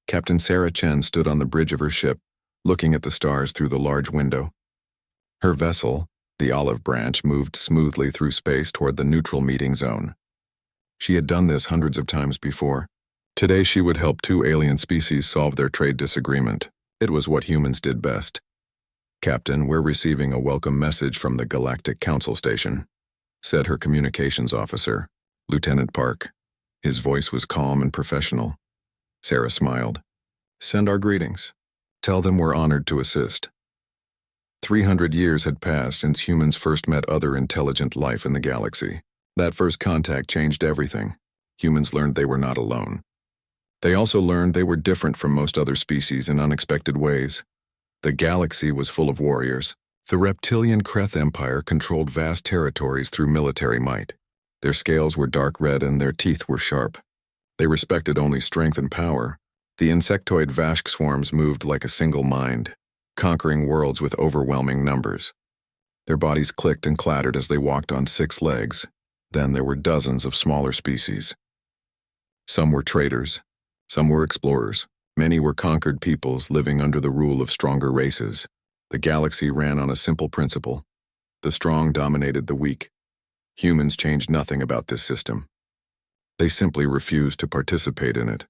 Captain Sarah Chen stood on the bridge of her ship, looking at the stars through the large window. Her vessel, the Olive Branch, moved smoothly through space toward the neutral meeting zone. She had done this hundreds of times before. Today she would help two alien species solve their trade disagreement. It was what humans did best. "Captain, we're receiving a welcome message from the Galactic Council Station," said her communications officer, Lieutenant Park. His voice was calm and professional. Sarah smiled. "Send our greetings. Tell them we're honored to assist." 300 years had passed since humans first met other intelligent life in the galaxy. That first contact changed everything. Humans learned they were not alone. They also learned they were different from most other species in unexpected ways. The galaxy was full of warriors. The reptilian Kreth Empire controlled vast territories through military might. Their scales were dark red and their teeth were sharp. They respected only strength and power. The insectoid Vashk swarms moved like a single mind, conquering worlds with overwhelming numbers. Their bodies clicked and clattered as they walked on 6 legs. Then there were dozens of smaller species. Some were traders. Some were explorers. Many were conquered peoples living under the rule of stronger races. The galaxy ran on a simple principle. The strong dominated the weak. Humans changed nothing about this system. They simply refused to participate in it.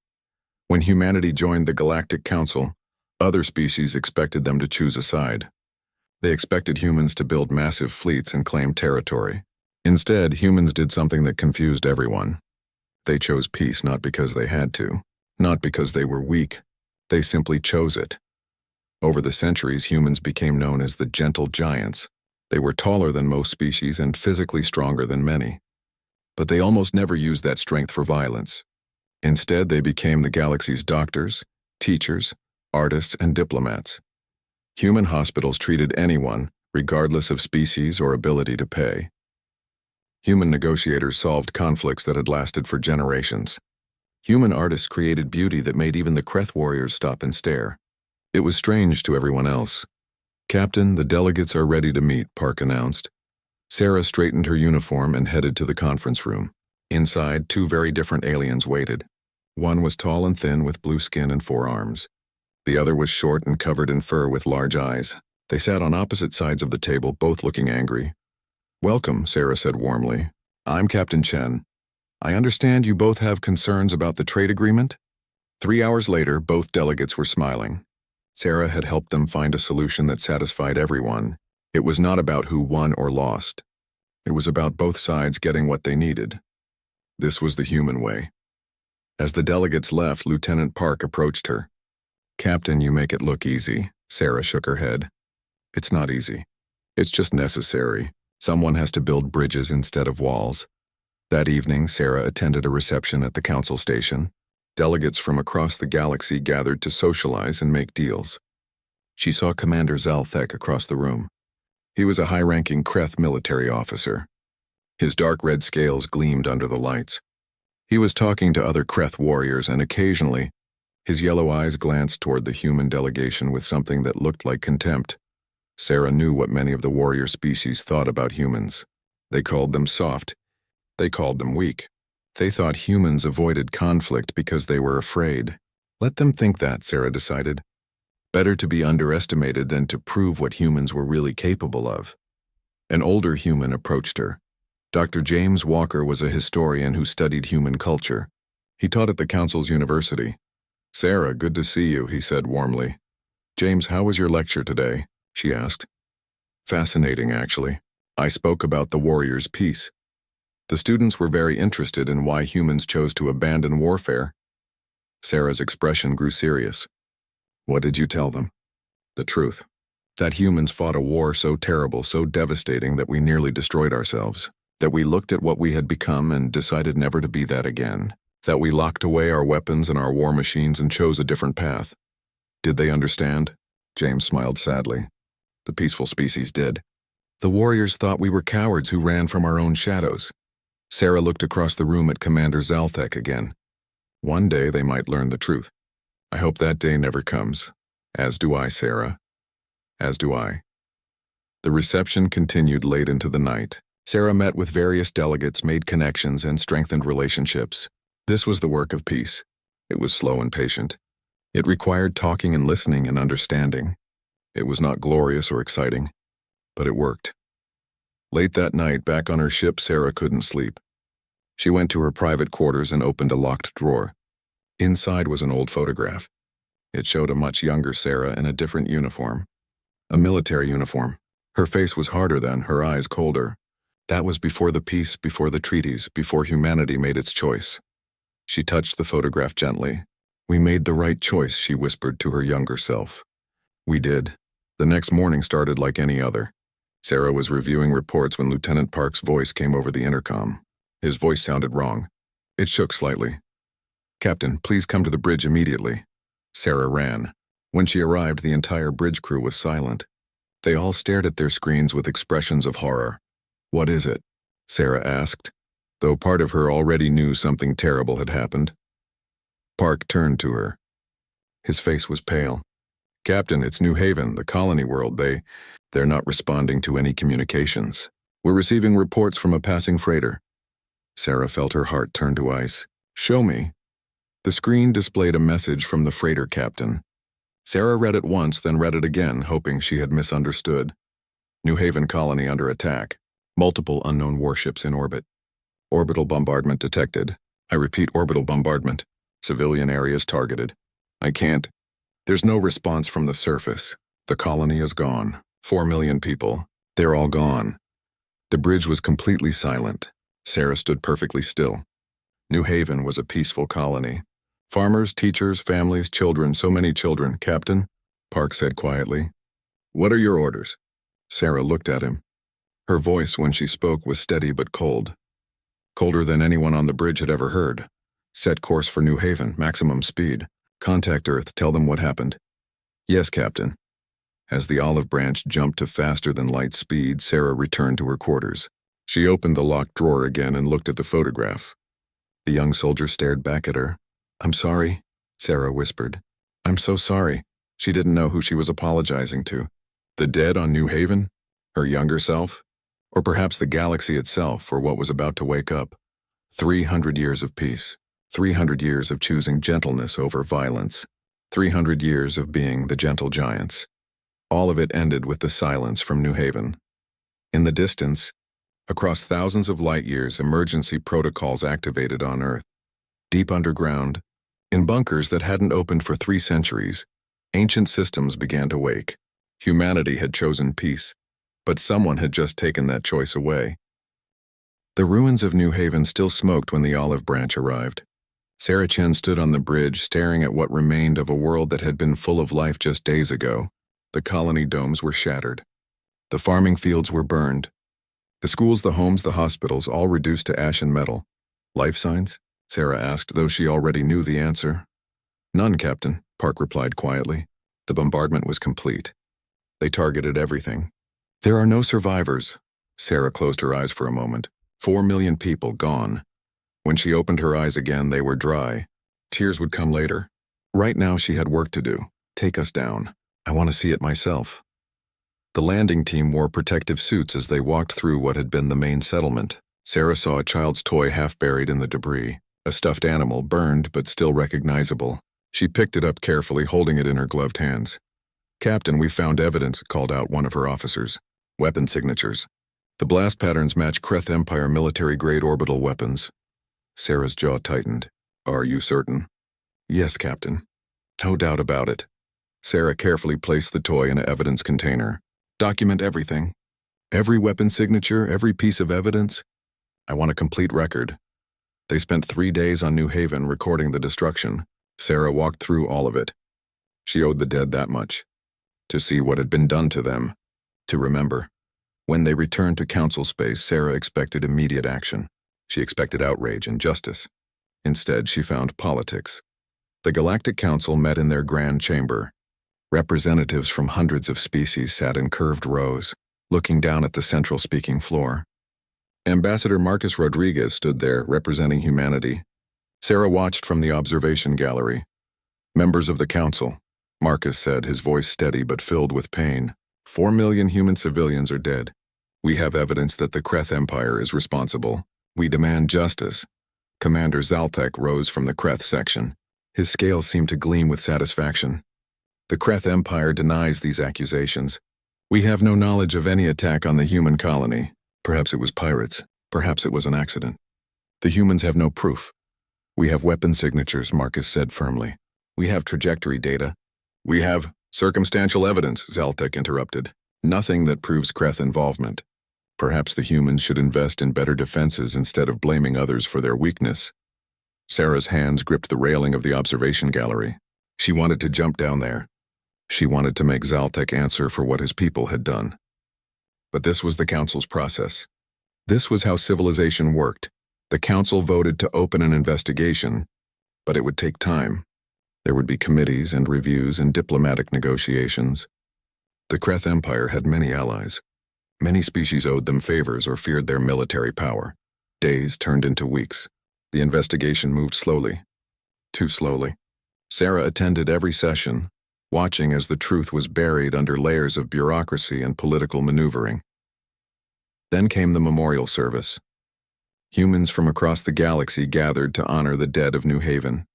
When humanity joined the Galactic Council, other species expected them to choose a side. They expected humans to build massive fleets and claim territory. Instead, humans did something that confused everyone. They chose peace not because they had to, not because they were weak. They simply chose it. Over the centuries, humans became known as the gentle giants. They were taller than most species and physically stronger than many. But they almost never used that strength for violence. Instead, they became the galaxy's doctors, teachers, artists, and diplomats. Human hospitals treated anyone, regardless of species or ability to pay. Human negotiators solved conflicts that had lasted for generations. Human artists created beauty that made even the Kreth warriors stop and stare. It was strange to everyone else. "Captain, the delegates are ready to meet," Park announced. Sarah straightened her uniform and headed to the conference room. Inside, 2 very different aliens waited. One was tall and thin with blue skin and 4 arms. The other was short and covered in fur with large eyes. They sat on opposite sides of the table, both looking angry. "Welcome," Sarah said warmly. "I'm Captain Chen. I understand you both have concerns about the trade agreement?" 3 hours later, both delegates were smiling. Sarah had helped them find a solution that satisfied everyone. It was not about who won or lost. It was about both sides getting what they needed. This was the human way. As the delegates left, Lieutenant Park approached her. "Captain, you make it look easy." Sarah shook her head. "It's not easy. It's just necessary. Someone has to build bridges instead of walls." That evening, Sarah attended a reception at the council station. Delegates from across the galaxy gathered to socialize and make deals. She saw Commander Zalthek across the room. He was a high-ranking Kreth military officer. His dark red scales gleamed under the lights. He was talking to other Kreth warriors, and occasionally, his yellow eyes glanced toward the human delegation with something that looked like contempt. Sarah knew what many of the warrior species thought about humans. They called them soft. They called them weak. They thought humans avoided conflict because they were afraid. Let them think that, Sarah decided. Better to be underestimated than to prove what humans were really capable of. An older human approached her. Dr. James Walker was a historian who studied human culture. He taught at the Council's university. "Sarah, good to see you," he said warmly. "James, how was your lecture today?" she asked. "Fascinating, actually. I spoke about the warrior's peace. The students were very interested in why humans chose to abandon warfare." Sarah's expression grew serious. "What did you tell them?" "The truth. That humans fought a war so terrible, so devastating that we nearly destroyed ourselves. That we looked at what we had become and decided never to be that again. That we locked away our weapons and our war machines and chose a different path." "Did they understand?" James smiled sadly. "The peaceful species did. The warriors thought we were cowards who ran from our own shadows." Sarah looked across the room at Commander Zalthek again. "One day they might learn the truth. I hope that day never comes. As do I, Sarah. As do I." The reception continued late into the night. Sarah met with various delegates, made connections, and strengthened relationships. This was the work of peace. It was slow and patient. It required talking and listening and understanding. It was not glorious or exciting, but it worked. Late that night, back on her ship, Sarah couldn't sleep. She went to her private quarters and opened a locked drawer. Inside was an old photograph. It showed a much younger Sarah in a different uniform. A military uniform. Her face was harder then, her eyes colder. That was before the peace, before the treaties, before humanity made its choice. She touched the photograph gently. "We made the right choice," she whispered to her younger self. "We did." The next morning started like any other. Sarah was reviewing reports when Lieutenant Park's voice came over the intercom. His voice sounded wrong. It shook slightly. "Captain, please come to the bridge immediately." Sarah ran. When she arrived, the entire bridge crew was silent. They all stared at their screens with expressions of horror. "What is it?" Sarah asked, though part of her already knew something terrible had happened. Park turned to her. His face was pale. "Captain, it's New Haven, the colony world. They're not responding to any communications. We're receiving reports from a passing freighter." Sarah felt her heart turn to ice. "Show me." The screen displayed a message from the freighter captain. Sarah read it once, then read it again, hoping she had misunderstood. New Haven colony under attack. Multiple unknown warships in orbit. Orbital bombardment detected. I repeat, orbital bombardment. Civilian areas targeted. I can't. There's no response from the surface. The colony is gone. 4 million people. They're all gone. The bridge was completely silent. Sarah stood perfectly still. New Haven was a peaceful colony. Farmers, teachers, families, children, so many children. "Captain," Park said quietly. "What are your orders?" Sarah looked at him. Her voice, when she spoke, was steady but cold. Colder than anyone on the bridge had ever heard. "Set course for New Haven, maximum speed. Contact Earth, tell them what happened." "Yes, Captain." As the olive branch jumped to faster than light speed, Sarah returned to her quarters. She opened the locked drawer again and looked at the photograph. The young soldier stared back at her. "I'm sorry," Sarah whispered. "I'm so sorry." She didn't know who she was apologizing to. The dead on New Haven? Her younger self? Or perhaps the galaxy itself for what was about to wake up? 300 years of peace. 300 years of choosing gentleness over violence. 300 years of being the gentle giants. All of it ended with the silence from New Haven. In the distance, across thousands of light years, emergency protocols activated on Earth. Deep underground, in bunkers that hadn't opened for 3 centuries, ancient systems began to wake. Humanity had chosen peace, but someone had just taken that choice away. The ruins of New Haven still smoked when the olive branch arrived. Sarah Chen stood on the bridge, staring at what remained of a world that had been full of life just days ago. The colony domes were shattered. The farming fields were burned. The schools, the homes, the hospitals, all reduced to ash and metal. "Life signs?" Sarah asked, though she already knew the answer. "None, Captain," Park replied quietly. The bombardment was complete. They targeted everything. "There are no survivors." Sarah closed her eyes for a moment. 4 million people gone. When she opened her eyes again, they were dry. Tears would come later. Right now she had work to do. "Take us down. I want to see it myself." The landing team wore protective suits as they walked through what had been the main settlement. Sarah saw a child's toy half buried in the debris. A stuffed animal, burned but still recognizable. She picked it up carefully, holding it in her gloved hands. "Captain, we found evidence," called out one of her officers. "Weapon signatures. The blast patterns match Kreth Empire military-grade orbital weapons." Sarah's jaw tightened. "Are you certain?" "Yes, Captain." "No doubt about it." Sarah carefully placed the toy in an evidence container. "Document everything. Every weapon signature, every piece of evidence. I want a complete record." They spent 3 days on New Haven recording the destruction. Sarah walked through all of it. She owed the dead that much. To see what had been done to them. To remember. When they returned to Council space, Sarah expected immediate action. She expected outrage and justice. Instead, she found politics. The Galactic Council met in their grand chamber. Representatives from hundreds of species sat in curved rows, looking down at the central speaking floor. Ambassador Marcus Rodriguez stood there, representing humanity. Sarah watched from the observation gallery. "Members of the Council," Marcus said, his voice steady but filled with pain. 4 million human civilians are dead. We have evidence that the Kreth Empire is responsible. We demand justice." Commander Zaltek rose from the Kreth section. His scales seemed to gleam with satisfaction. The Kreth Empire denies these accusations. We have no knowledge of any attack on the human colony. Perhaps it was pirates. Perhaps it was an accident. The humans have no proof. We have weapon signatures, Marcus said firmly. We have trajectory data. We have circumstantial evidence, Zaltek interrupted. Nothing that proves Kreth involvement. Perhaps the humans should invest in better defenses instead of blaming others for their weakness. Sarah's hands gripped the railing of the observation gallery. She wanted to jump down there. She wanted to make Zaltek answer for what his people had done. But this was the Council's process. This was how civilization worked. The Council voted to open an investigation, but it would take time. There would be committees and reviews and diplomatic negotiations. The Kreth Empire had many allies. Many species owed them favors or feared their military power. Days turned into weeks. The investigation moved slowly. Too slowly. Sarah attended every session, watching as the truth was buried under layers of bureaucracy and political maneuvering. Then came the memorial service. Humans from across the galaxy gathered to honor the dead of New Haven.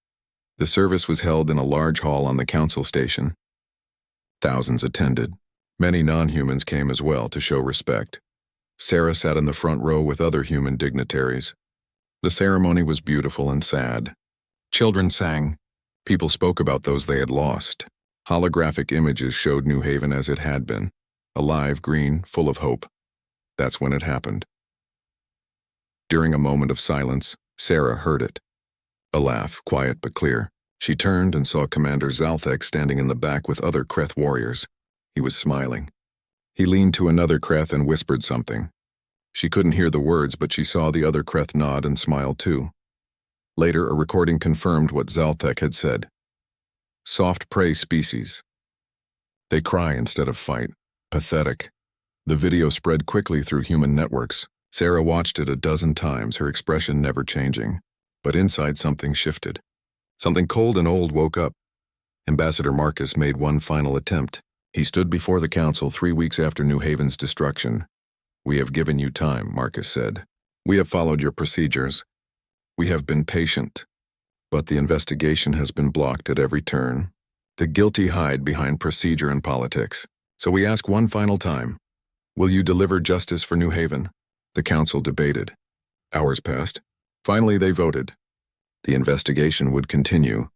The service was held in a large hall on the Council station. Thousands attended. Many non-humans came as well to show respect. Sarah sat in the front row with other human dignitaries. The ceremony was beautiful and sad. Children sang. People spoke about those they had lost. Holographic images showed New Haven as it had been. Alive, green, full of hope. That's when it happened. During a moment of silence, Sarah heard it. A laugh, quiet but clear. She turned and saw Commander Zaltek standing in the back with other Kreth warriors. He was smiling. He leaned to another Kreth and whispered something. She couldn't hear the words, but she saw the other Kreth nod and smile too. Later, a recording confirmed what Zaltek had said. Soft prey species. They cry instead of fight. Pathetic. The video spread quickly through human networks. Sarah watched it a dozen times, her expression never changing. But inside something shifted. Something cold and old woke up. Ambassador Marcus made one final attempt. He stood before the Council 3 weeks after New Haven's destruction. We have given you time, Marcus said. We have followed your procedures. We have been patient. But the investigation has been blocked at every turn. The guilty hide behind procedure and politics. So we ask one final time. Will you deliver justice for New Haven? The Council debated. Hours passed. Finally, they voted. The investigation would continue,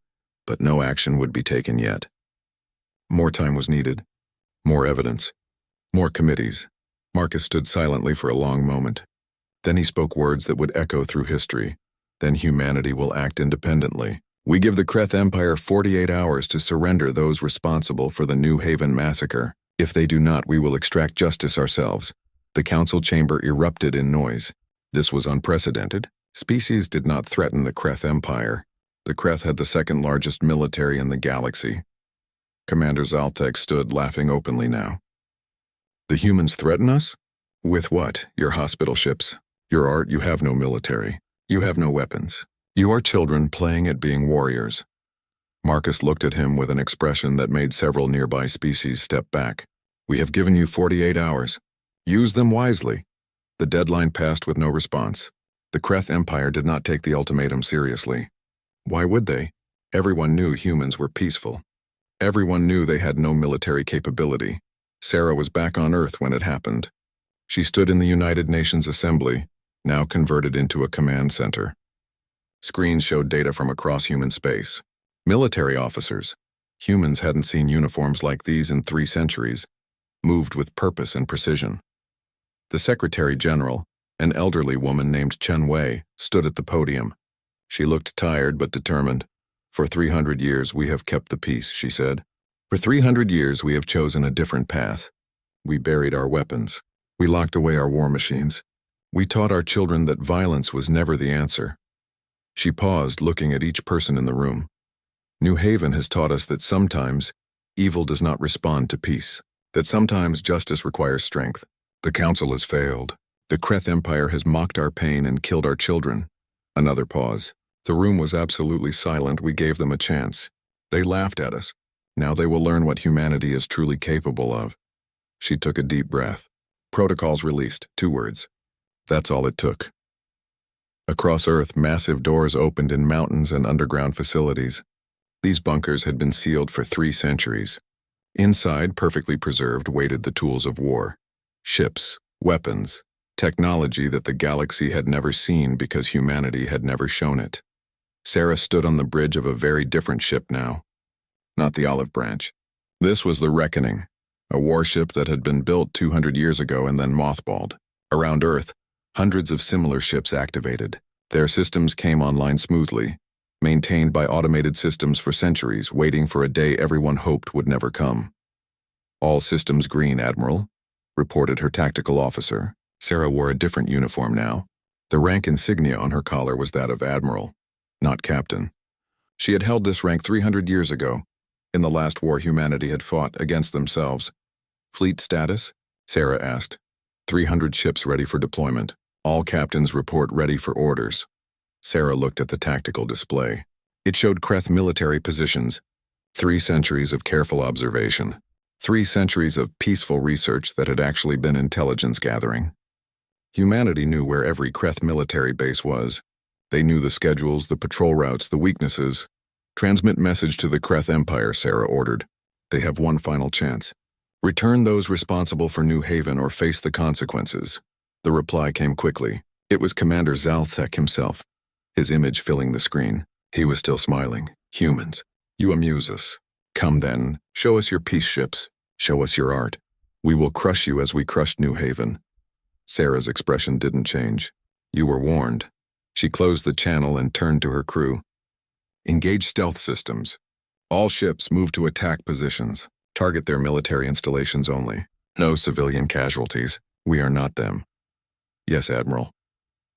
but no action would be taken yet. More time was needed. More evidence. More committees. Marcus stood silently for a long moment. Then he spoke words that would echo through history. Then humanity will act independently. We give the Kreth Empire 48 hours to surrender those responsible for the New Haven massacre. If they do not, we will extract justice ourselves. The Council chamber erupted in noise. This was unprecedented. Species did not threaten the Kreth Empire. The Kreth had the second largest military in the galaxy. Commander Zaltek stood laughing openly now. The humans threaten us? With what? Your hospital ships. Your art, you have no military. You have no weapons. You are children playing at being warriors. Marcus looked at him with an expression that made several nearby species step back. We have given you 48 hours. Use them wisely. The deadline passed with no response. The Kreth Empire did not take the ultimatum seriously. Why would they? Everyone knew humans were peaceful. Everyone knew they had no military capability. Sarah was back on Earth when it happened. She stood in the United Nations Assembly, now converted into a command center. Screens showed data from across human space. Military officers. Humans hadn't seen uniforms like these in 3 centuries, moved with purpose and precision. The Secretary General, an elderly woman named Chen Wei, stood at the podium. She looked tired but determined. For 300 years we have kept the peace, she said. For 300 years we have chosen a different path. We buried our weapons. We locked away our war machines. We taught our children that violence was never the answer. She paused, looking at each person in the room. New Haven has taught us that sometimes evil does not respond to peace, that sometimes justice requires strength. The Council has failed. The Kreth Empire has mocked our pain and killed our children. Another pause. The room was absolutely silent. We gave them a chance. They laughed at us. Now they will learn what humanity is truly capable of. She took a deep breath. Protocols released. 2 words. That's all it took. Across Earth, massive doors opened in mountains and underground facilities. These bunkers had been sealed for 3 centuries. Inside, perfectly preserved, waited the tools of war. Ships, weapons, technology that the galaxy had never seen because humanity had never shown it. Sarah stood on the bridge of a very different ship now. Not the Olive Branch. This was the Reckoning, a warship that had been built 200 years ago and then mothballed. Around Earth, hundreds of similar ships activated. Their systems came online smoothly, maintained by automated systems for centuries, waiting for a day everyone hoped would never come. "All systems green, Admiral," reported her tactical officer. Sarah wore a different uniform now. The rank insignia on her collar was that of Admiral, not Captain. She had held this rank 300 years ago. In the last war, humanity had fought against themselves. "Fleet status?" Sarah asked. 300 ships ready for deployment. All captains report ready for orders." Sarah looked at the tactical display. It showed Kreth military positions. 3 centuries of careful observation. 3 centuries of peaceful research that had actually been intelligence gathering. Humanity knew where every Kreth military base was. They knew the schedules, the patrol routes, the weaknesses. "Transmit message to the Kreth Empire," Sarah ordered. "They have one final chance. Return those responsible for New Haven or face the consequences." The reply came quickly. It was Commander Zalthek himself, his image filling the screen. He was still smiling. "Humans, you amuse us. Come then, show us your peace ships. Show us your art. We will crush you as we crushed New Haven." Sarah's expression didn't change. "You were warned." She closed the channel and turned to her crew. "Engage stealth systems. All ships move to attack positions. Target their military installations only. No civilian casualties. We are not them." "Yes, Admiral."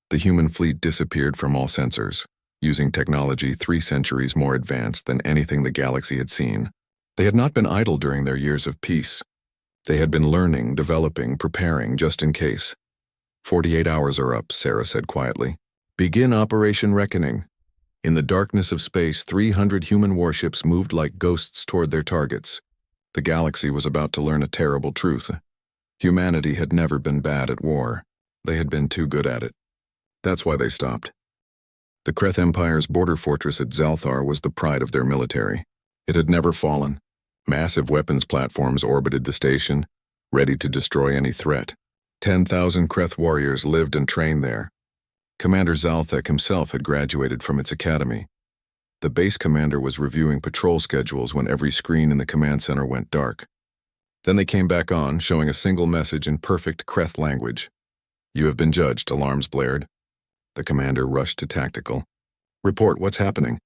The human fleet disappeared from all sensors, using technology 3 centuries more advanced than anything the galaxy had seen. They had not been idle during their years of peace. They had been learning, developing, preparing, just in case. 48 hours are up," Sarah said quietly. "Begin Operation Reckoning." In the darkness of space, 300 human warships moved like ghosts toward their targets. The galaxy was about to learn a terrible truth. Humanity had never been bad at war. They had been too good at it. That's why they stopped. The Kreth Empire's border fortress at Zalthar was the pride of their military. It had never fallen. Massive weapons platforms orbited the station, ready to destroy any threat. 10,000 Kreth warriors lived and trained there. Commander Zalthek himself had graduated from its academy. The base commander was reviewing patrol schedules when every screen in the command center went dark. Then they came back on, showing a single message in perfect Kreth language. "You have been judged," alarms blared. The commander rushed to tactical. "Report, what's happening?"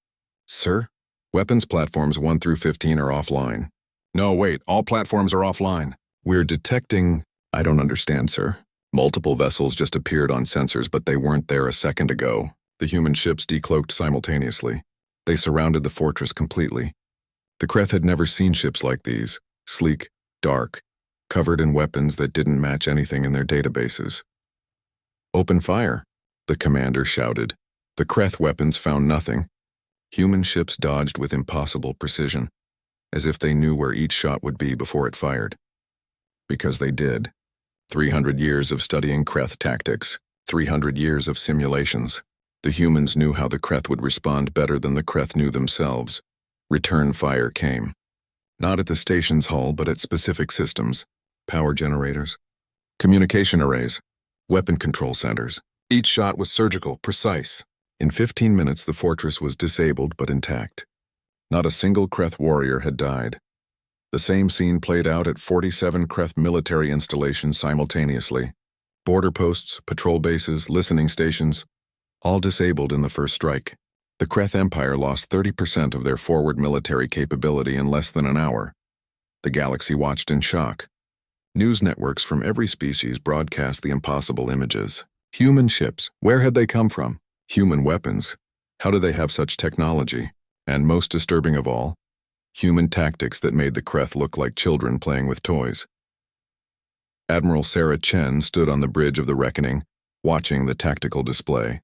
"Sir? Weapons platforms 1 through 15 are offline." "No, wait, all platforms are offline." "We're detecting—" "I don't understand, sir. Multiple vessels just appeared on sensors, but they weren't there a second ago." The human ships decloaked simultaneously. They surrounded the fortress completely. The Kreth had never seen ships like these, sleek, dark, covered in weapons that didn't match anything in their databases. "Open fire," the commander shouted. The Kreth weapons found nothing. Human ships dodged with impossible precision, as if they knew where each shot would be before it fired. Because they did. 300 years of studying Kreth tactics, 300 years of simulations. The humans knew how the Kreth would respond better than the Kreth knew themselves. Return fire came. Not at the station's hull, but at specific systems. Power generators, communication arrays, weapon control centers. Each shot was surgical, precise. In 15 minutes, the fortress was disabled but intact. Not a single Kreth warrior had died. The same scene played out at 47 Kreth military installations simultaneously. Border posts, patrol bases, listening stations, all disabled in the first strike. The Kreth Empire lost 30% of their forward military capability in less than an hour. The galaxy watched in shock. News networks from every species broadcast the impossible images. Human ships, where had they come from? Human weapons, how do they have such technology? And most disturbing of all, human tactics that made the Kreth look like children playing with toys. Admiral Sarah Chen stood on the bridge of the Reckoning, watching the tactical display.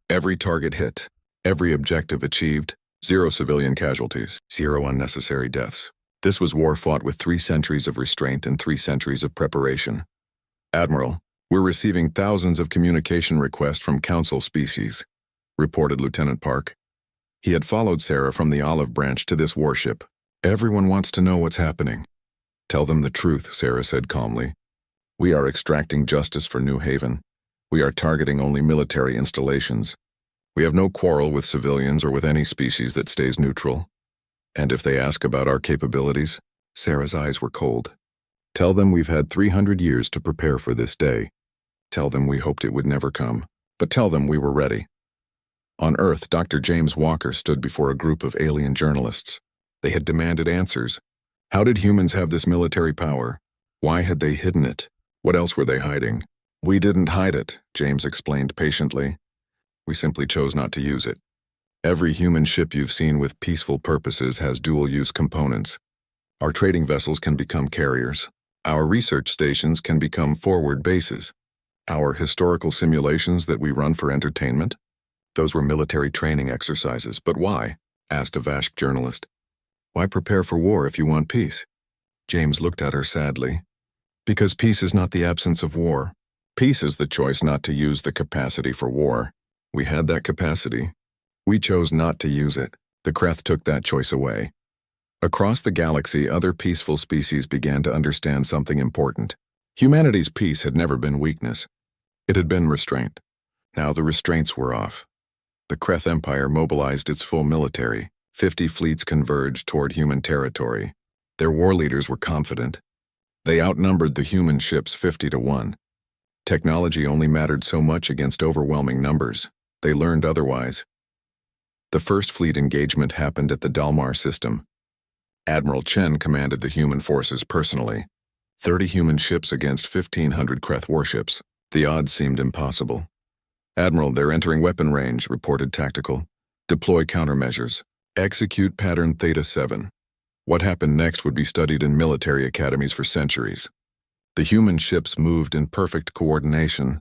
Every target hit, every objective achieved, 0 civilian casualties, 0 unnecessary deaths. This was war fought with 3 centuries of restraint and 3 centuries of preparation. "Admiral, we're receiving thousands of communication requests from Council species," reported Lieutenant Park. He had followed Sarah from the olive branch to this warship. Everyone wants to know what's happening. Tell them the truth, Sarah said calmly. We are extracting justice for New Haven. We are targeting only military installations. We have no quarrel with civilians or with any species that stays neutral. And if they ask about our capabilities, Sarah's eyes were cold. Tell them we've had 300 years to prepare for this day. Tell them we hoped it would never come, but tell them we were ready. On Earth, Dr. James Walker stood before a group of alien journalists. They had demanded answers. How did humans have this military power? Why had they hidden it? What else were they hiding? We didn't hide it, James explained patiently. We simply chose not to use it. Every human ship you've seen with peaceful purposes has dual-use components. Our trading vessels can become carriers. Our research stations can become forward bases. Our historical simulations that we run for entertainment? Those were military training exercises, but why? Asked a Vashk journalist. Why prepare for war if you want peace? James looked at her sadly. Because peace is not the absence of war. Peace is the choice not to use the capacity for war. We had that capacity. We chose not to use it. The Kreth took that choice away. Across the galaxy, other peaceful species began to understand something important. Humanity's peace had never been weakness. It had been restraint. Now the restraints were off. The Kreth Empire mobilized its full military. 50 fleets converged toward human territory. Their war leaders were confident. They outnumbered the human ships 50-1. Technology only mattered so much against overwhelming numbers. They learned otherwise. The first fleet engagement happened at the Dalmar system. Admiral Chen commanded the human forces personally. 30 human ships against 1,500 Kreth warships. The odds seemed impossible. Admiral, they're entering weapon range, reported Tactical. Deploy countermeasures. Execute pattern Theta-7. What happened next would be studied in military academies for centuries. The human ships moved in perfect coordination,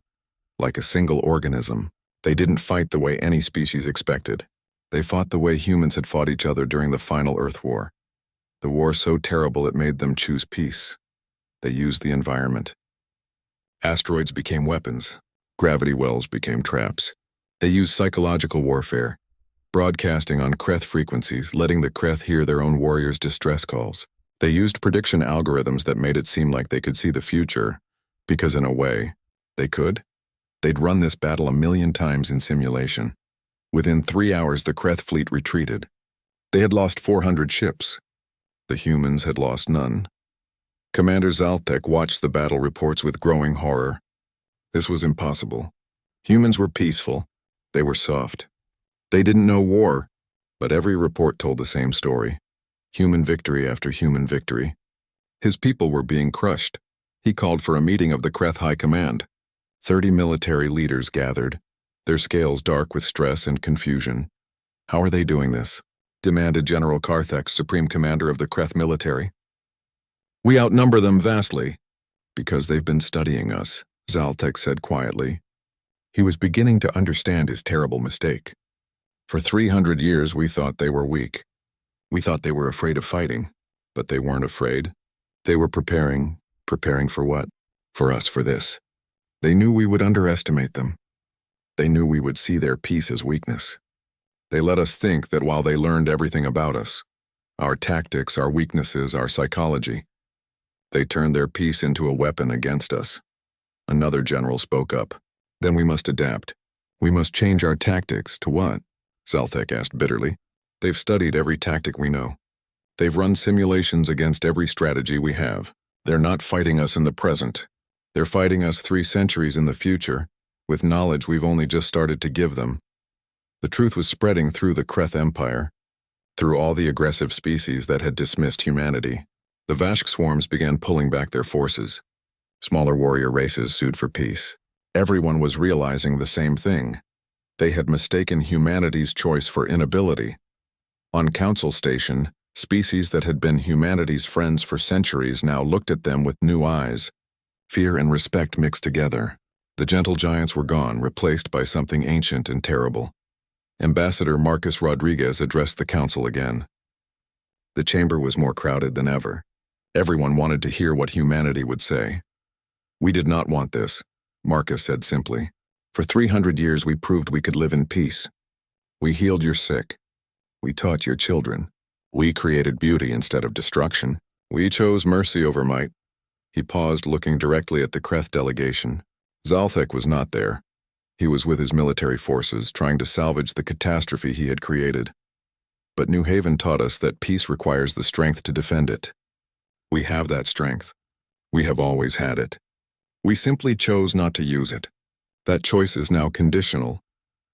like a single organism. They didn't fight the way any species expected. They fought the way humans had fought each other during the final Earth War. The war so terrible it made them choose peace. They used the environment. Asteroids became weapons. Gravity wells became traps. They used psychological warfare, broadcasting on Kreth frequencies, letting the Kreth hear their own warriors' distress calls. They used prediction algorithms that made it seem like they could see the future, because in a way, they could. They'd run this battle 1,000,000 times in simulation. Within 3 hours, the Kreth fleet retreated. They had lost 400 ships. The humans had lost none. Commander Zaltek watched the battle reports with growing horror. This was impossible. Humans were peaceful. They were soft. They didn't know war, but every report told the same story. Human victory after human victory. His people were being crushed. He called for a meeting of the Kreth High Command. 30 military leaders gathered, their scales dark with stress and confusion. How are they doing this? Demanded General Karthek, Supreme Commander of the Kreth military. We outnumber them vastly. Because they've been studying us, Zaltek said quietly. He was beginning to understand his terrible mistake. For 300 years we thought they were weak. We thought they were afraid of fighting, but they weren't afraid. They were preparing. Preparing for what? For us, for this. They knew we would underestimate them. They knew we would see their peace as weakness. They let us think that while they learned everything about us, our tactics, our weaknesses, our psychology, they turned their peace into a weapon against us. Another general spoke up. Then we must adapt. We must change our tactics to what? Zaltek asked bitterly. They've studied every tactic we know. They've run simulations against every strategy we have. They're not fighting us in the present. They're fighting us 3 centuries in the future, with knowledge we've only just started to give them. The truth was spreading through the Kreth Empire, through all the aggressive species that had dismissed humanity. The Vashk swarms began pulling back their forces. Smaller warrior races sued for peace. Everyone was realizing the same thing. They had mistaken humanity's choice for inability. On Council Station, species that had been humanity's friends for centuries now looked at them with new eyes. Fear and respect mixed together. The gentle giants were gone, replaced by something ancient and terrible. Ambassador Marcus Rodriguez addressed the council again. The chamber was more crowded than ever. Everyone wanted to hear what humanity would say. We did not want this, Marcus said simply. For 300 years we proved we could live in peace. We healed your sick. We taught your children. We created beauty instead of destruction. We chose mercy over might. He paused, looking directly at the Kreth delegation. Zalthek was not there. He was with his military forces, trying to salvage the catastrophe he had created. But New Haven taught us that peace requires the strength to defend it. We have that strength. We have always had it. We simply chose not to use it. That choice is now conditional.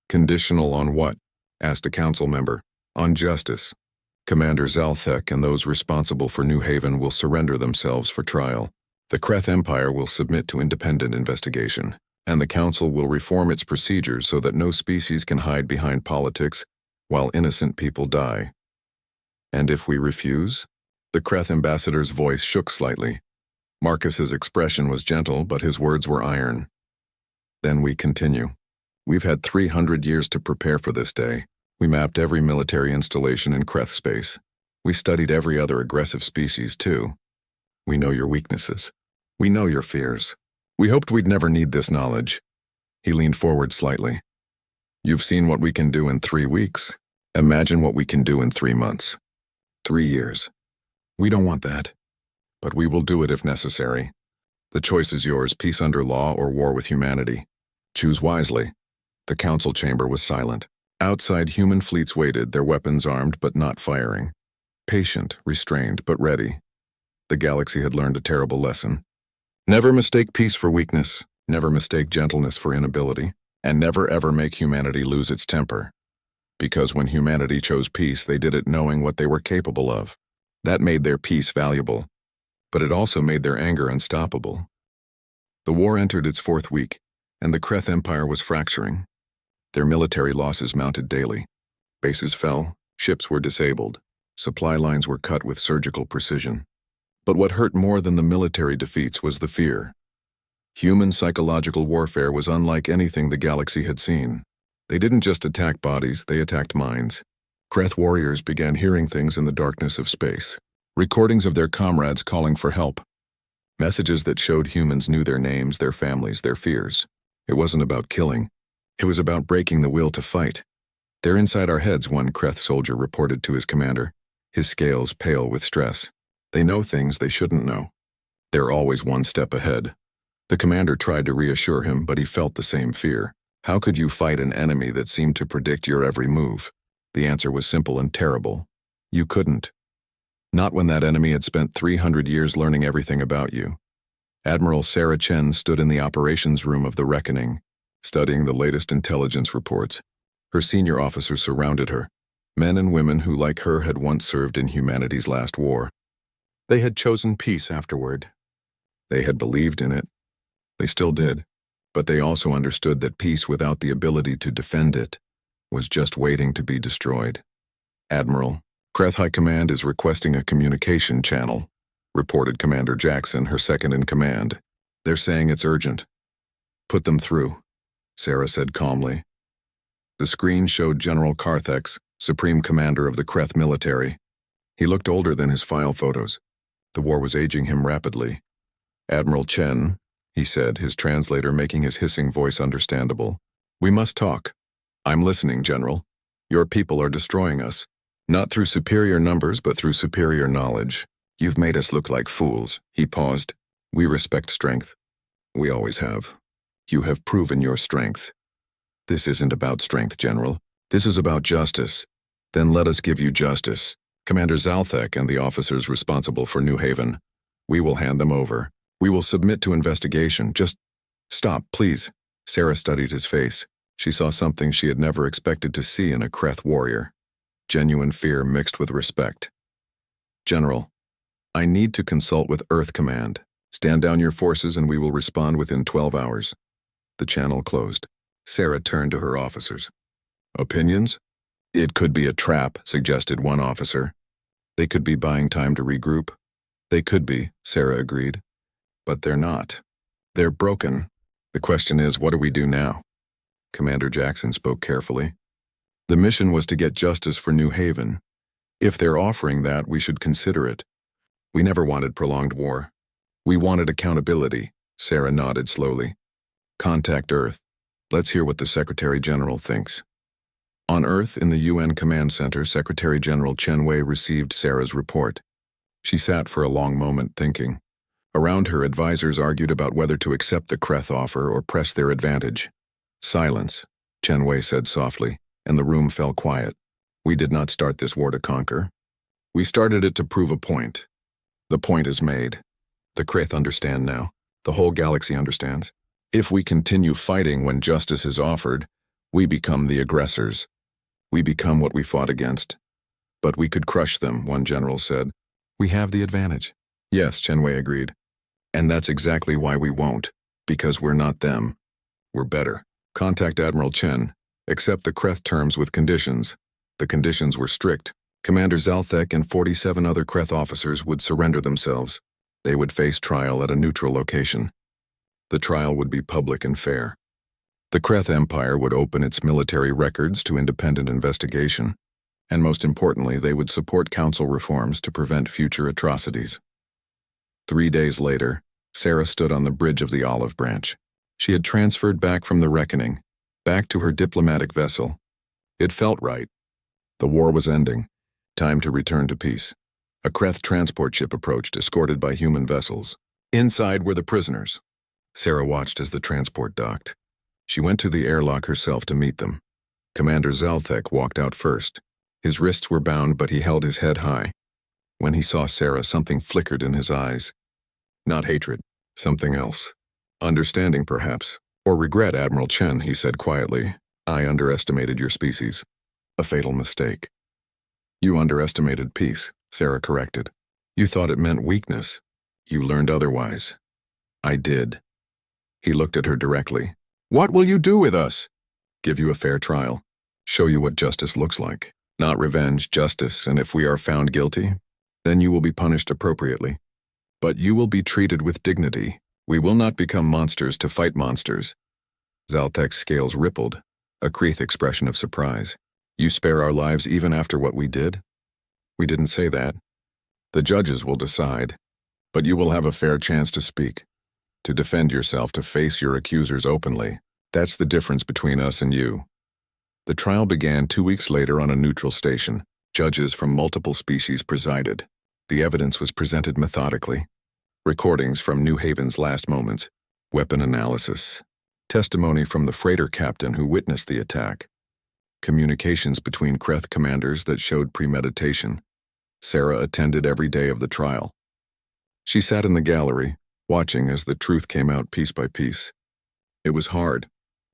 Conditional on what? Asked a council member. On justice. Commander Zalthek and those responsible for New Haven will surrender themselves for trial. The Kreth Empire will submit to independent investigation, and the Council will reform its procedures so that no species can hide behind politics while innocent people die. And if we refuse? The Kreth ambassador's voice shook slightly. Marcus's expression was gentle, but his words were iron. Then we continue. We've had 300 years to prepare for this day. We mapped every military installation in Kreth space. We studied every other aggressive species, too. We know your weaknesses. We know your fears. We hoped we'd never need this knowledge. He leaned forward slightly. You've seen what we can do in 3 weeks. Imagine what we can do in 3 months. 3 years. We don't want that. But we will do it if necessary. The choice is yours, peace under law or war with humanity. Choose wisely. The council chamber was silent. Outside, human fleets waited, their weapons armed but not firing. Patient, restrained, but ready. The galaxy had learned a terrible lesson. Never mistake peace for weakness, never mistake gentleness for inability, and never ever make humanity lose its temper. Because when humanity chose peace, they did it knowing what they were capable of. That made their peace valuable, but it also made their anger unstoppable. The war entered its 4th week, and the Kreth Empire was fracturing. Their military losses mounted daily. Bases fell, ships were disabled, supply lines were cut with surgical precision. But what hurt more than the military defeats was the fear. Human psychological warfare was unlike anything the galaxy had seen. They didn't just attack bodies, they attacked minds. Kreth warriors began hearing things in the darkness of space. Recordings of their comrades calling for help. Messages that showed humans knew their names, their families, their fears. It wasn't about killing. It was about breaking the will to fight. They're inside our heads, one Kreth soldier reported to his commander, his scales pale with stress. They know things they shouldn't know. They're always one step ahead. The commander tried to reassure him, but he felt the same fear. How could you fight an enemy that seemed to predict your every move? The answer was simple and terrible. You couldn't. Not when that enemy had spent 300 years learning everything about you. Admiral Sarah Chen stood in the operations room of the Reckoning, studying the latest intelligence reports. Her senior officers surrounded her, men and women who, like her, had once served in humanity's last war. They had chosen peace afterward. They had believed in it. They still did, but they also understood that peace without the ability to defend it was just waiting to be destroyed. Admiral, Kreth High Command is requesting a communication channel, reported Commander Jackson, her second-in-command. They're saying it's urgent. Put them through, Sarah said calmly. The screen showed General Carthex, Supreme Commander of the Kreth military. He looked older than his file photos. The war was aging him rapidly. Admiral Chen, he said, his translator making his hissing voice understandable. We must talk. I'm listening, General. Your people are destroying us. Not through superior numbers, but through superior knowledge. You've made us look like fools. He paused. We respect strength. We always have. You have proven your strength. This isn't about strength, General. This is about justice. Then let us give you justice. Commander Zalthek and the officers responsible for New Haven. We will hand them over. We will submit to investigation. Just stop, please. Sarah studied his face. She saw something she had never expected to see in a Kreth warrior. Genuine fear mixed with respect. General, I need to consult with Earth Command. Stand down your forces and we will respond within 12 hours. The channel closed. Sarah turned to her officers. Opinions? It could be a trap, suggested one officer. They could be buying time to regroup. They could be, Sarah agreed. But they're not. They're broken. The question is, what do we do now? Commander Jackson spoke carefully. The mission was to get justice for New Haven. If they're offering that, we should consider it. We never wanted prolonged war. We wanted accountability, Sarah nodded slowly. Contact Earth. Let's hear what the Secretary General thinks. On Earth, in the UN Command Center, Secretary General Chen Wei received Sarah's report. She sat for a long moment thinking. Around her, advisors argued about whether to accept the Kreth offer or press their advantage. Silence, Chen Wei said softly, and the room fell quiet. We did not start this war to conquer. We started it to prove a point. The point is made. The Kreth understand now. The whole galaxy understands. If we continue fighting when justice is offered, we become the aggressors. We become what we fought against. But we could crush them, one general said. We have the advantage. Yes, Chen Wei agreed. And that's exactly why we won't, because we're not them. We're better. Contact Admiral Chen. Accept the Kreth terms with conditions. The conditions were strict. Commander Zalthek and 47 other Kreth officers would surrender themselves. They would face trial at a neutral location. The trial would be public and fair. The Kreth Empire would open its military records to independent investigation, and most importantly, they would support council reforms to prevent future atrocities. 3 days later, Sarah stood on the bridge of the olive branch. She had transferred back from the reckoning, back to her diplomatic vessel. It felt right. The war was ending. Time to return to peace. A Kreth transport ship approached, escorted by human vessels. Inside were the prisoners. Sarah watched as the transport docked. She went to the airlock herself to meet them. Commander Zalthek walked out first. His wrists were bound, but he held his head high. When he saw Sarah, something flickered in his eyes. Not hatred, something else. Understanding, perhaps. Or regret, Admiral Chen, he said quietly. I underestimated your species. A fatal mistake. You underestimated peace, Sarah corrected. You thought it meant weakness. You learned otherwise. I did. He looked at her directly. What will you do with us? Give you a fair trial. Show you what justice looks like. Not revenge, justice, and if we are found guilty, then you will be punished appropriately. But you will be treated with dignity. We will not become monsters to fight monsters. Zalthek's scales rippled, a Kreth expression of surprise. You spare our lives even after what we did? We didn't say that. The judges will decide, but you will have a fair chance to speak, to defend yourself, to face your accusers openly. That's the difference between us and you. The trial began 2 weeks later on a neutral station. Judges from multiple species presided. The evidence was presented methodically. Recordings from New Haven's last moments, weapon analysis, testimony from the freighter captain who witnessed the attack, communications between Kreth commanders that showed premeditation. Sarah attended every day of the trial. She sat in the gallery, watching as the truth came out piece by piece. It was hard,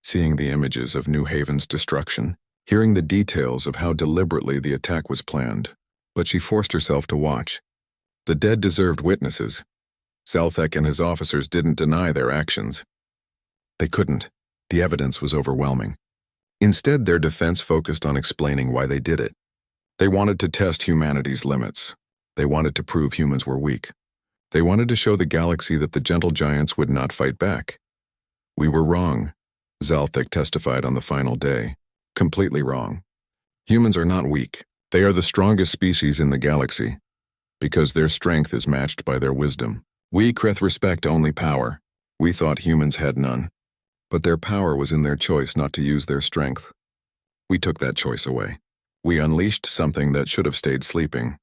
seeing the images of New Haven's destruction, hearing the details of how deliberately the attack was planned, but she forced herself to watch. The dead deserved witnesses. Zalthek and his officers didn't deny their actions. They couldn't. The evidence was overwhelming. Instead, their defense focused on explaining why they did it. They wanted to test humanity's limits. They wanted to prove humans were weak. They wanted to show the galaxy that the gentle giants would not fight back. We were wrong, Zalthek testified on the final day. Completely wrong. Humans are not weak. They are the strongest species in the galaxy, because their strength is matched by their wisdom. We Kreth respect only power. We thought humans had none. But their power was in their choice not to use their strength. We took that choice away. We unleashed something that should have stayed sleeping.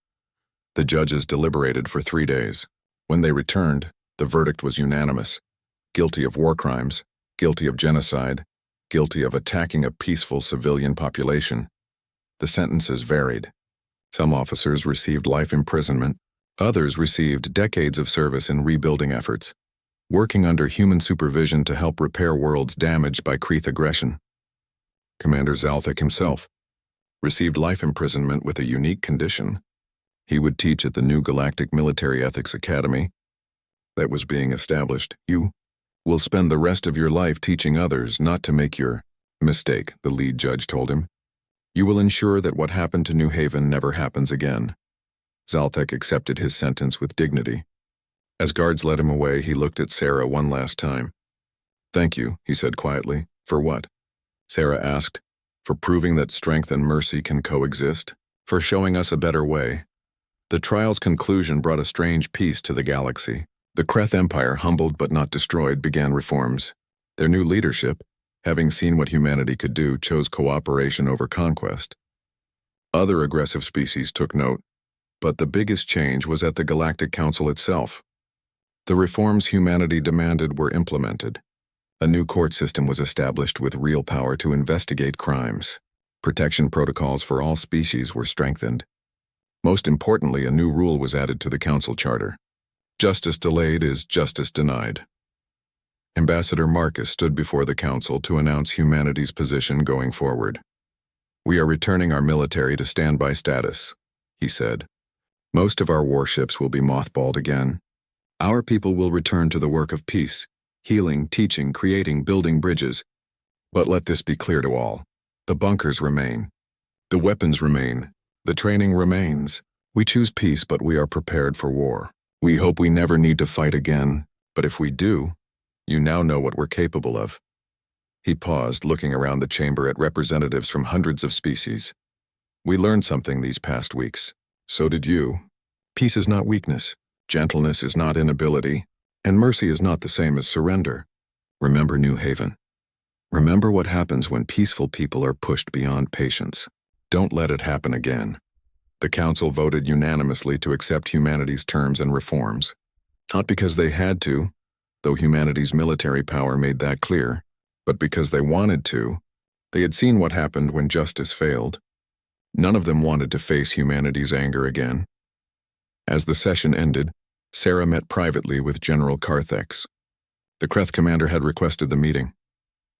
The judges deliberated for 3 days. When they returned, the verdict was unanimous. Guilty of war crimes, guilty of genocide, guilty of attacking a peaceful civilian population. The sentences varied. Some officers received life imprisonment. Others received decades of service in rebuilding efforts, working under human supervision to help repair worlds damaged by Kreth aggression. Commander Zalthek himself received life imprisonment with a unique condition. He would teach at the new Galactic Military Ethics Academy that was being established. You will spend the rest of your life teaching others not to make your mistake, the lead judge told him. You will ensure that what happened to New Haven never happens again. Zalthek accepted his sentence with dignity. As guards led him away, he looked at Sarah one last time. Thank you, he said quietly. For what? Sarah asked. For proving that strength and mercy can coexist. For showing us a better way. The trial's conclusion brought a strange peace to the galaxy. The Kreth Empire, humbled but not destroyed, began reforms. Their new leadership, having seen what humanity could do, chose cooperation over conquest. Other aggressive species took note, but the biggest change was at the Galactic Council itself. The reforms humanity demanded were implemented. A new court system was established with real power to investigate crimes. Protection protocols for all species were strengthened. Most importantly, a new rule was added to the Council Charter. Justice delayed is justice denied. Ambassador Marcus stood before the Council to announce humanity's position going forward. "We are returning our military to standby status," he said. "Most of our warships will be mothballed again. Our people will return to the work of peace, healing, teaching, creating, building bridges. But let this be clear to all. The bunkers remain. The weapons remain. The training remains. We choose peace, but we are prepared for war. We hope we never need to fight again, but if we do, you now know what we're capable of." He paused, looking around the chamber at representatives from hundreds of species. "We learned something these past weeks. So did you. Peace is not weakness. Gentleness is not inability. And mercy is not the same as surrender. Remember New Haven. Remember what happens when peaceful people are pushed beyond patience. Don't let it happen again." The Council voted unanimously to accept humanity's terms and reforms. Not because they had to, though humanity's military power made that clear, but because they wanted to. They had seen what happened when justice failed. None of them wanted to face humanity's anger again. As the session ended, Sarah met privately with General Carthex. The Kreth commander had requested the meeting.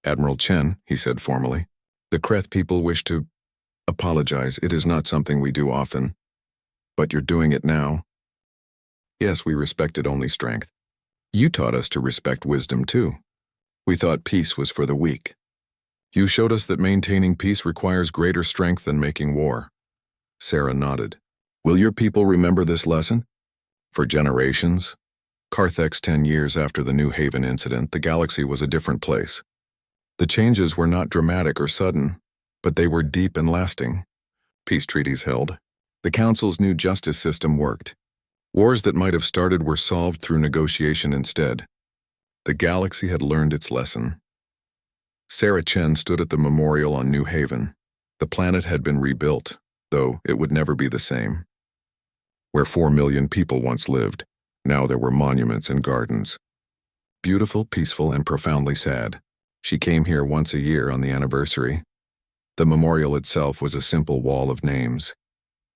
"Admiral Chen," he said formally, "the Kreth people wish to apologize. It is not something we do often. But you're doing it now." "Yes, we respected only strength. You taught us to respect wisdom too. We thought peace was for the weak. You showed us that maintaining peace requires greater strength than making war." Sarah nodded. "Will your people remember this lesson? For generations?" Carthex, 10 years after the New Haven incident, the galaxy was a different place. The changes were not dramatic or sudden, but they were deep and lasting. Peace treaties held. The Council's new justice system worked. Wars that might have started were solved through negotiation instead. The galaxy had learned its lesson. Sarah Chen stood at the memorial on New Haven. The planet had been rebuilt, though it would never be the same. Where 4 million people once lived, now there were monuments and gardens. Beautiful, peaceful, and profoundly sad. She came here once a year on the anniversary. The memorial itself was a simple wall of names.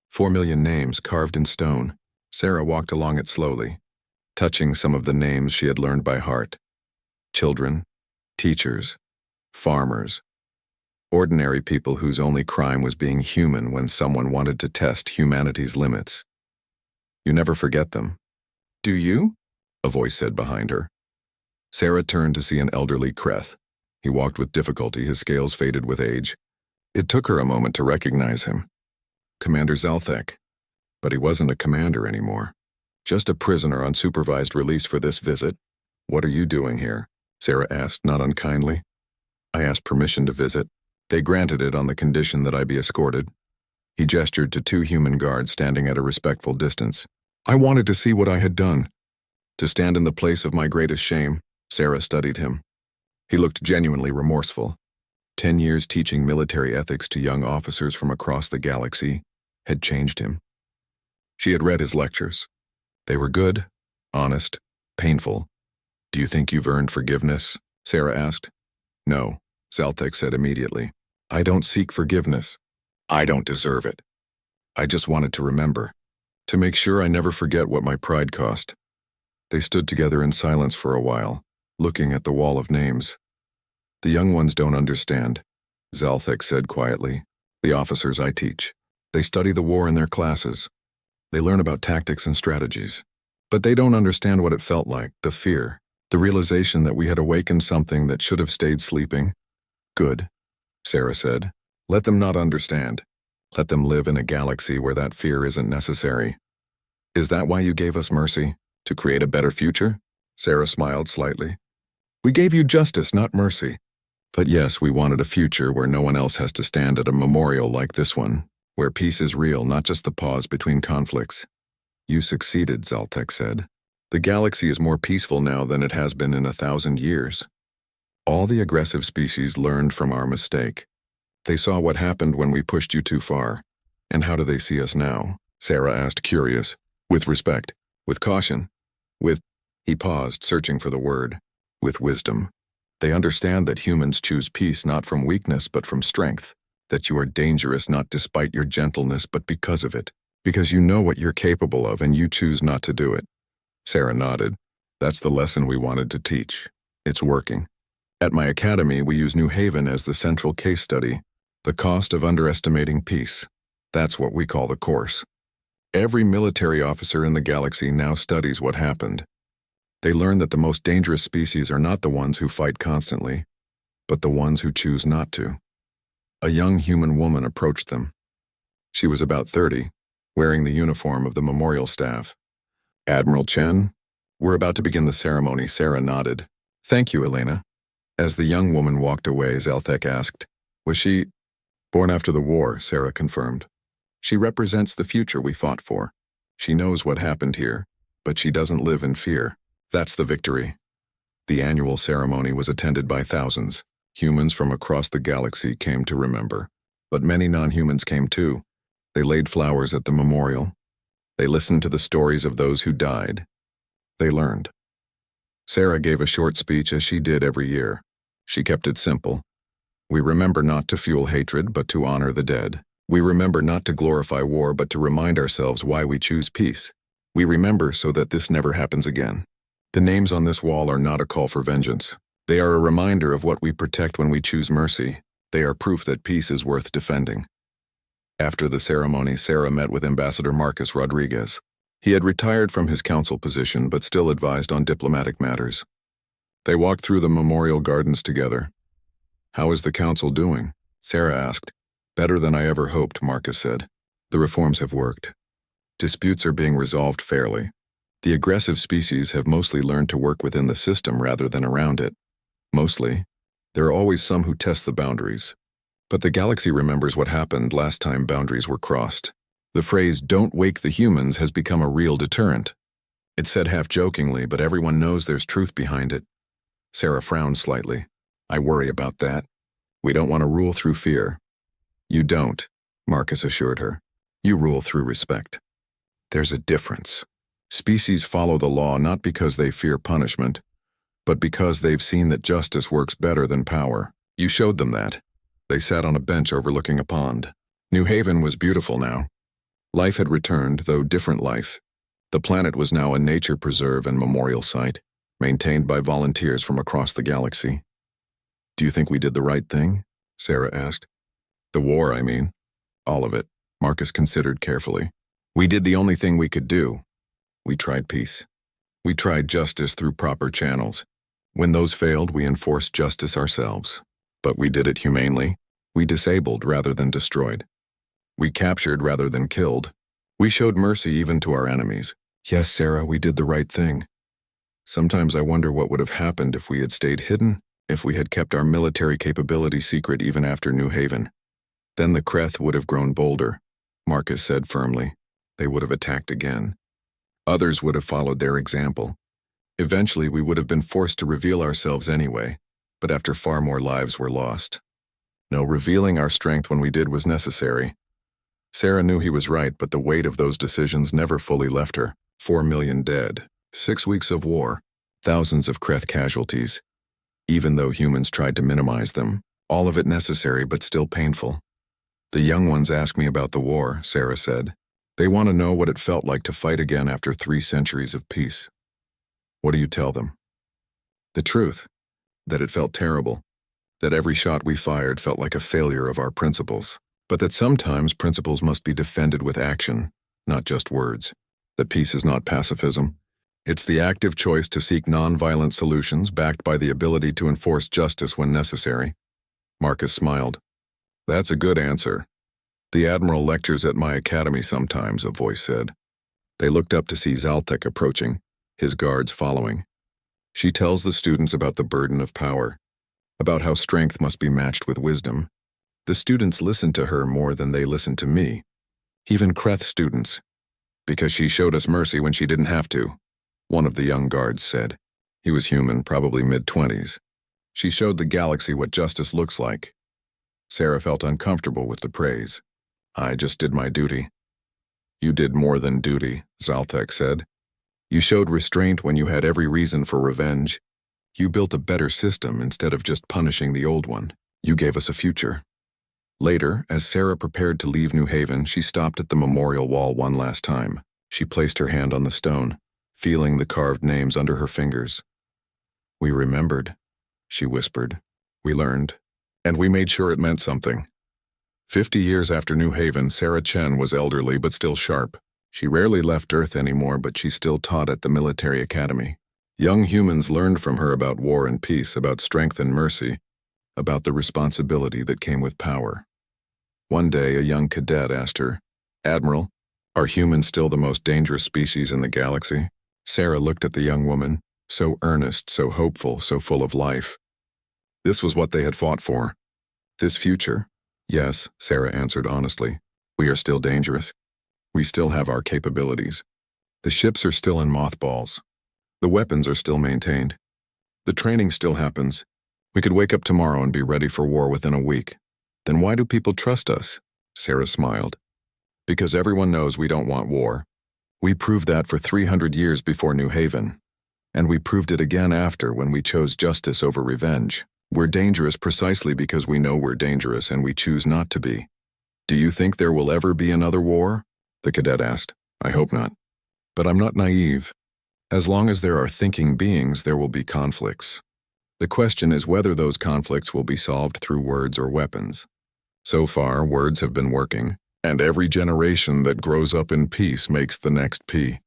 4 million names carved in stone. Sarah walked along it slowly, touching some of the names she had learned by heart. Children, teachers, farmers. Ordinary people whose only crime was being human when someone wanted to test humanity's limits. "You never forget them." "Do you?" a voice said behind her. Sarah turned to see an elderly Kreth. He walked with difficulty, his scales faded with age. It took her a moment to recognize him. Commander Zalthek. But he wasn't a commander anymore. Just a prisoner on supervised release for this visit. "What are you doing here?" Sarah asked, not unkindly. "I asked permission to visit. They granted it on the condition that I be escorted." He gestured to 2 human guards standing at a respectful distance. "I wanted to see what I had done. To stand in the place of my greatest shame." Sarah studied him. He looked genuinely remorseful. 10 years teaching military ethics to young officers from across the galaxy had changed him. She had read his lectures. They were good, honest, painful. "Do you think you've earned forgiveness?" Sarah asked. "No," Zalthek said immediately. "I don't seek forgiveness. I don't deserve it. I just wanted to remember. To make sure I never forget what my pride cost." They stood together in silence for a while, looking at the wall of names. "The young ones don't understand," Zalthek said quietly. "The officers I teach. They study the war in their classes. They learn about tactics and strategies. But they don't understand what it felt like, the fear, the realization that we had awakened something that should have stayed sleeping." "Good," Sarah said. "Let them not understand. Let them live in a galaxy where that fear isn't necessary." "Is that why you gave us mercy? To create a better future?" Sarah smiled slightly. "We gave you justice, not mercy. But yes, we wanted a future where no one else has to stand at a memorial like this one, where peace is real, not just the pause between conflicts." "You succeeded," Zalthek said. "The galaxy is more peaceful now than it has been in 1,000 years." All the aggressive species learned from our mistake. They saw what happened when we pushed you too far. And how do they see us now? Sarah asked, curious. With respect. With caution. With... He paused, searching for the word. With wisdom. They understand that humans choose peace not from weakness but from strength. That you are dangerous not despite your gentleness but because of it. Because you know what you're capable of and you choose not to do it. Sarah nodded. That's the lesson we wanted to teach. It's working. At my academy, we use New Haven as the central case study. The cost of underestimating peace. That's what we call the course. Every military officer in the galaxy now studies what happened. They learn that the most dangerous species are not the ones who fight constantly, but the ones who choose not to. A young human woman approached them. She was about 30, wearing the uniform of the memorial staff. Admiral Chen? We're about to begin the ceremony, Sarah nodded. Thank you, Elena. As the young woman walked away, Zelthek asked, was she... Born after the war, Sarah confirmed. She represents the future we fought for. She knows what happened here, but she doesn't live in fear. That's the victory. The annual ceremony was attended by thousands. Humans from across the galaxy came to remember. But many non-humans came too. They laid flowers at the memorial. They listened to the stories of those who died. They learned. Sarah gave a short speech as she did every year. She kept it simple. We remember not to fuel hatred, but to honor the dead. We remember not to glorify war, but to remind ourselves why we choose peace. We remember so that this never happens again. The names on this wall are not a call for vengeance. They are a reminder of what we protect when we choose mercy. They are proof that peace is worth defending. After the ceremony, Sarah met with Ambassador Marcus Rodriguez. He had retired from his council position but still advised on diplomatic matters. They walked through the memorial gardens together. How is the council doing? Sarah asked. Better than I ever hoped, Marcus said. The reforms have worked. Disputes are being resolved fairly. The aggressive species have mostly learned to work within the system rather than around it. Mostly. There are always some who test the boundaries. But the galaxy remembers what happened last time boundaries were crossed. The phrase, "Don't wake the humans," has become a real deterrent. It's said half-jokingly, but everyone knows there's truth behind it. Sarah frowned slightly. I worry about that. We don't want to rule through fear. You don't, Marcus assured her. You rule through respect. There's a difference. Species follow the law not because they fear punishment, but because they've seen that justice works better than power. You showed them that. They sat on a bench overlooking a pond. New Haven was beautiful now. Life had returned, though different life. The planet was now a nature preserve and memorial site, maintained by volunteers from across the galaxy. Do you think we did the right thing? Sarah asked. The war, I mean. All of it, Marcus considered carefully. We did the only thing we could do. We tried peace. We tried justice through proper channels. When those failed, we enforced justice ourselves. But we did it humanely. We disabled rather than destroyed. We captured rather than killed. We showed mercy even to our enemies. Yes, Sarah, we did the right thing. Sometimes I wonder what would have happened if we had stayed hidden, if we had kept our military capability secret even after New Haven. Then the Kreth would have grown bolder, Marcus said firmly. They would have attacked again. Others would have followed their example. Eventually, we would have been forced to reveal ourselves anyway, but after far more lives were lost. No, revealing our strength when we did was necessary. Sarah knew he was right, but the weight of those decisions never fully left her. 4 million dead, 6 weeks of war, thousands of Kreth casualties. Even though humans tried to minimize them, all of it necessary but still painful. The young ones ask me about the war, Sarah said. They want to know what it felt like to fight again after 3 centuries of peace. What do you tell them? The truth, that it felt terrible, that every shot we fired felt like a failure of our principles, but that sometimes principles must be defended with action, not just words. That peace is not pacifism. It's the active choice to seek non-violent solutions backed by the ability to enforce justice when necessary. Marcus smiled. That's a good answer. The Admiral lectures at my academy sometimes, a voice said. They looked up to see Zaltek approaching, his guards following. She tells the students about the burden of power, about how strength must be matched with wisdom. The students listen to her more than they listen to me. Even Kreth students. Because she showed us mercy when she didn't have to, one of the young guards said. He was human, probably mid-20s. She showed the galaxy what justice looks like. Sarah felt uncomfortable with the praise. I just did my duty. You did more than duty, Zalthek said. You showed restraint when you had every reason for revenge. You built a better system instead of just punishing the old one. You gave us a future. Later, as Sarah prepared to leave New Haven, she stopped at the memorial wall one last time. She placed her hand on the stone, feeling the carved names under her fingers. We remembered, she whispered. We learned, and we made sure it meant something. 50 years after New Haven, Sarah Chen was elderly but still sharp. She rarely left Earth anymore, but she still taught at the military academy. Young humans learned from her about war and peace, about strength and mercy, about the responsibility that came with power. One day, a young cadet asked her, Admiral, are humans still the most dangerous species in the galaxy? Sarah looked at the young woman, so earnest, so hopeful, so full of life. This was what they had fought for. This future. Yes, Sarah answered honestly. We are still dangerous. We still have our capabilities. The ships are still in mothballs. The weapons are still maintained. The training still happens. We could wake up tomorrow and be ready for war within a week. Then why do people trust us? Sarah smiled. Because everyone knows we don't want war. We proved that for 300 years before New Haven. And we proved it again after, when we chose justice over revenge. We're dangerous precisely because we know we're dangerous and we choose not to be. Do you think there will ever be another war? The cadet asked. I hope not. But I'm not naive. As long as there are thinking beings, there will be conflicts. The question is whether those conflicts will be solved through words or weapons. So far, words have been working, and every generation that grows up in peace makes the next P.